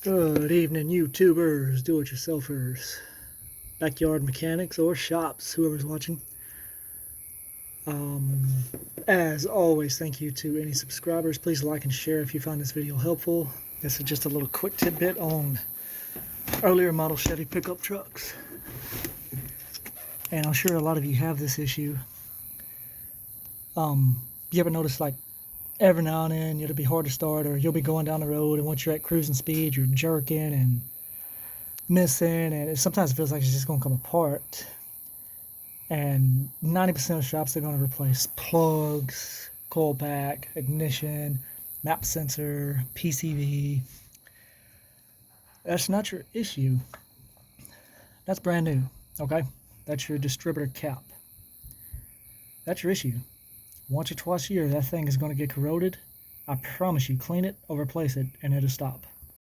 Good evening, YouTubers, do-it-yourselfers, backyard mechanics, or shops, whoever's watching. Um, as always, thank you to any subscribers. Please like and share if you find this video helpful. This is just a little quick tidbit on earlier model Chevy pickup trucks. And I'm sure a lot of you have this issue. You ever notice, like, every now and then it'll be hard to start, or you'll be going down the road, and once you're at cruising speed, you're jerking and missing, and sometimes it feels like it's just going to come apart. And 90% of shops are going to replace plugs, coil pack, ignition, map sensor, PCV. That's not your issue. That's brand new, okay? That's your distributor cap. That's your issue. Once or twice a year, that thing is going to get corroded. I promise you, clean it or replace it, and it'll stop.